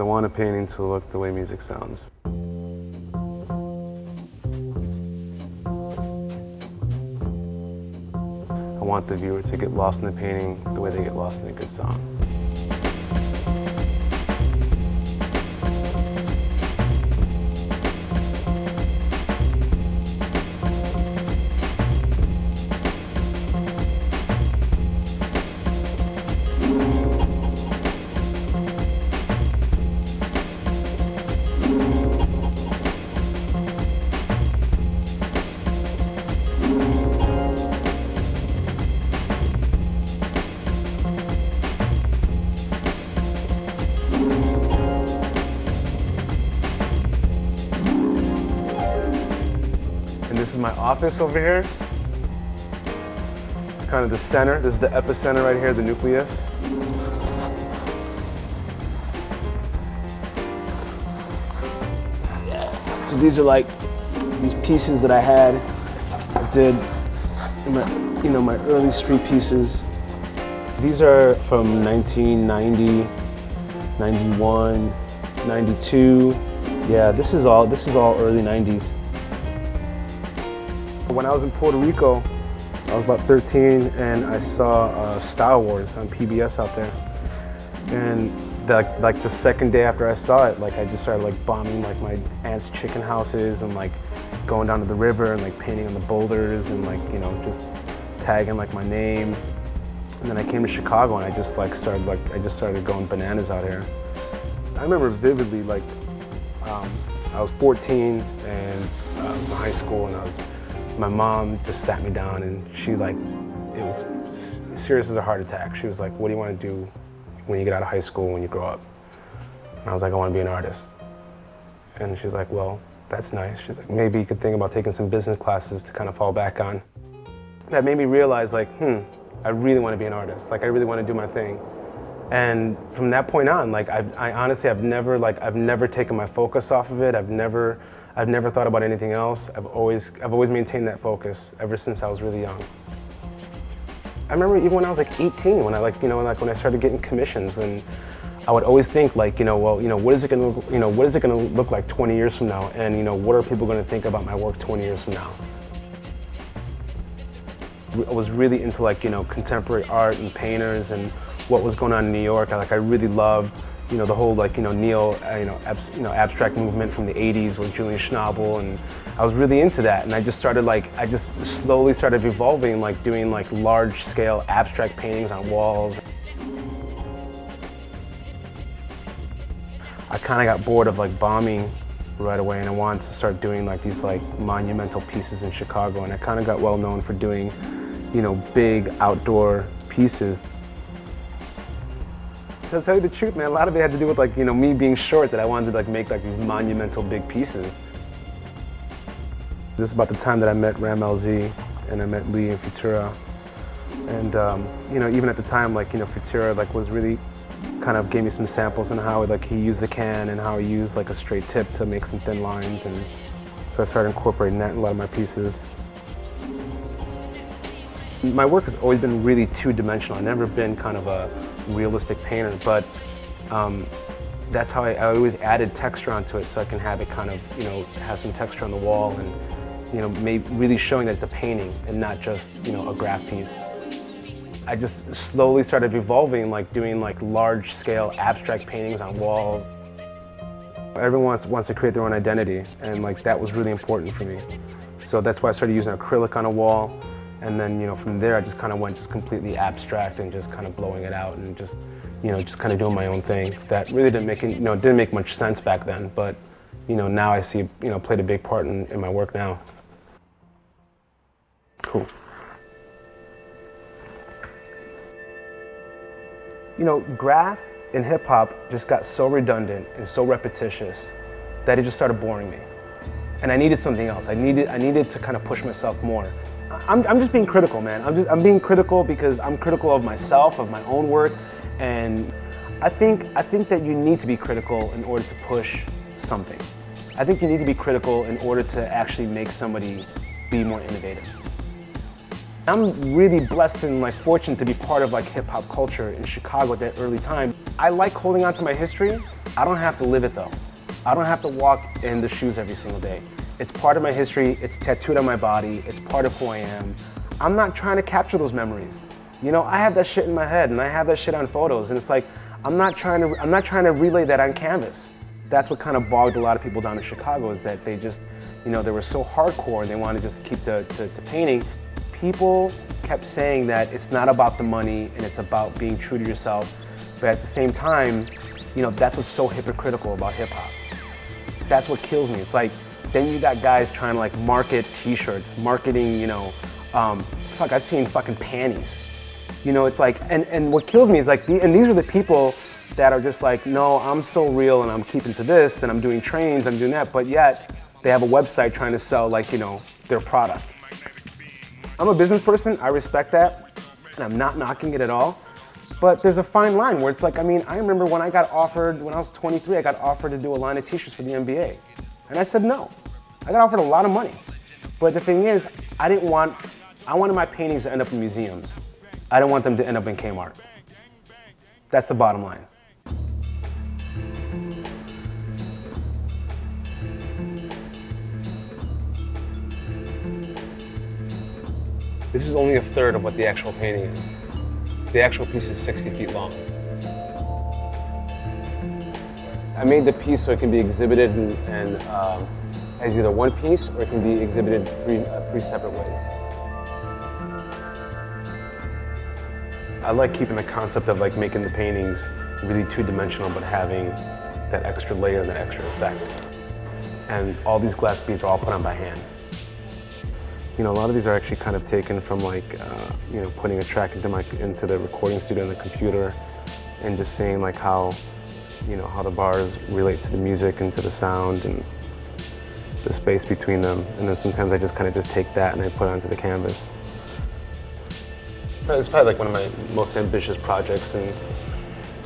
I want a painting to look the way music sounds. I want the viewer to get lost in the painting the way they get lost in a good song. And this is my office over here. It's kind of the center. This is the epicenter right here, the nucleus. So these are like these pieces that I did in my, my early street pieces. These are from 1990, 91, 92. Yeah, this is all early 90s. When I was in Puerto Rico, I was about 13 and I saw Star Wars on PBS out there. And like the second day after I saw it, like I just started like bombing like my aunt's chicken houses and like going down to the river and like painting on the boulders and like, just tagging like my name. And then I came to Chicago and I just started going bananas out here. I remember vividly like I was 14 and I was in high school and my mom just sat me down and she like, it was serious as a heart attack. She was like, what do you want to do when you get out of high school, when you grow up? And I was like, I want to be an artist. And she's like, well, that's nice. She's like, maybe you could think about taking some business classes to kind of fall back on. That made me realize like, I really want to be an artist. Like I really want to do my thing. And from that point on, like I honestly, I've never taken my focus off of it. I've never thought about anything else. I've always maintained that focus ever since I was really young. I remember even when I was like 18, when I started getting commissions, and I would always think like, what is it gonna look like 20 years from now? And what are people gonna think about my work 20 years from now? I was really into like, contemporary art and painters and what was going on in New York. I really loved, the whole like, abstract movement from the 80s with Julian Schnabel, and I was really into that. And I just slowly started evolving, like doing like large scale abstract paintings on walls. I kind of got bored of like bombing right away, and I wanted to start doing like these like monumental pieces in Chicago, and I kind of got well known for doing, big outdoor pieces. To tell you the truth, man, a lot of it had to do with like, me being short, that I wanted to like make like these monumental big pieces. This is about the time that I met Ram LZ and I met Lee and Futura. And even at the time, like, Futura like was really kind of gave me some samples on how like he used the can and how he used like a straight tip to make some thin lines, and so I started incorporating that in a lot of my pieces. My work has always been really two-dimensional. I've never been kind of a realistic painter, but that's how I always added texture onto it, so I can have it kind of, have some texture on the wall and, really showing that it's a painting and not just, a graph piece. I just slowly started evolving, like doing like large-scale abstract paintings on walls. Everyone wants to create their own identity, and like that was really important for me. So that's why I started using acrylic on a wall. And then, from there, I just kind of went just completely abstract and just kind of blowing it out and just, just kind of doing my own thing. That really didn't make much sense back then, but, now I see, played a big part in my work now. Cool. Graph in hip hop just got so redundant and so repetitious that it just started boring me. And I needed something else. I needed to kind of push myself more. I'm just being critical, man. I'm being critical because I'm critical of myself, of my own work, and I think that you need to be critical in order to push something. I think you need to be critical in order to actually make somebody be more innovative. I'm really blessed and like fortunate to be part of like hip hop culture in Chicago at that early time. I like holding on to my history. I don't have to live it though. I don't have to walk in the shoes every single day. It's part of my history, it's tattooed on my body, it's part of who I am. I'm not trying to capture those memories. You know, I have that shit in my head and I have that shit on photos, and it's like, I'm not trying to relay that on canvas. That's what kind of bogged a lot of people down in Chicago, is that they just, you know, they were so hardcore and they wanted to just keep to painting. People kept saying that it's not about the money and it's about being true to yourself, but at the same time, you know, that's what's so hypocritical about hip hop. That's what kills me. It's like, then you got guys trying to like market t-shirts, marketing, you know, fuck, I've seen fucking panties. You know, it's like, and what kills me is like, and these are the people that are just like, no, I'm so real and I'm keeping to this and I'm doing trains, I'm doing that, but yet they have a website trying to sell like, you know, their product. I'm a business person, I respect that, and I'm not knocking it at all, but there's a fine line where it's like, I mean, I remember when I got offered, when I was 23, I got offered to do a line of t-shirts for the NBA, and I said no. I got offered a lot of money, but the thing is, I wanted my paintings to end up in museums. I didn't want them to end up in Kmart. That's the bottom line. This is only a third of what the actual painting is. The actual piece is 60 feet long. I made the piece so it can be exhibited and as either one piece or it can be exhibited three separate ways. I like keeping the concept of like making the paintings really two-dimensional, but having that extra layer and that extra effect. And all these glass beads are all put on by hand. You know, a lot of these are actually kind of taken from like, you know, putting a track into the recording studio on the computer and just seeing like how, you know, how the bars relate to the music and to the sound and the space between them. And then sometimes I just kind of just take that and I put it onto the canvas. It's probably like one of my most ambitious projects, and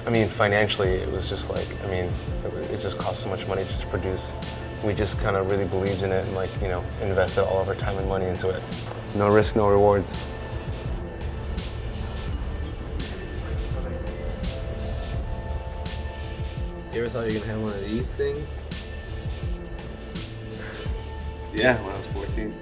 I mean, financially, it was just like, I mean, it just cost so much money just to produce. We just kind of really believed in it and like, you know, invested all of our time and money into it. No risk, no rewards. You ever thought you were gonna have one of these things? Yeah, when I was 14.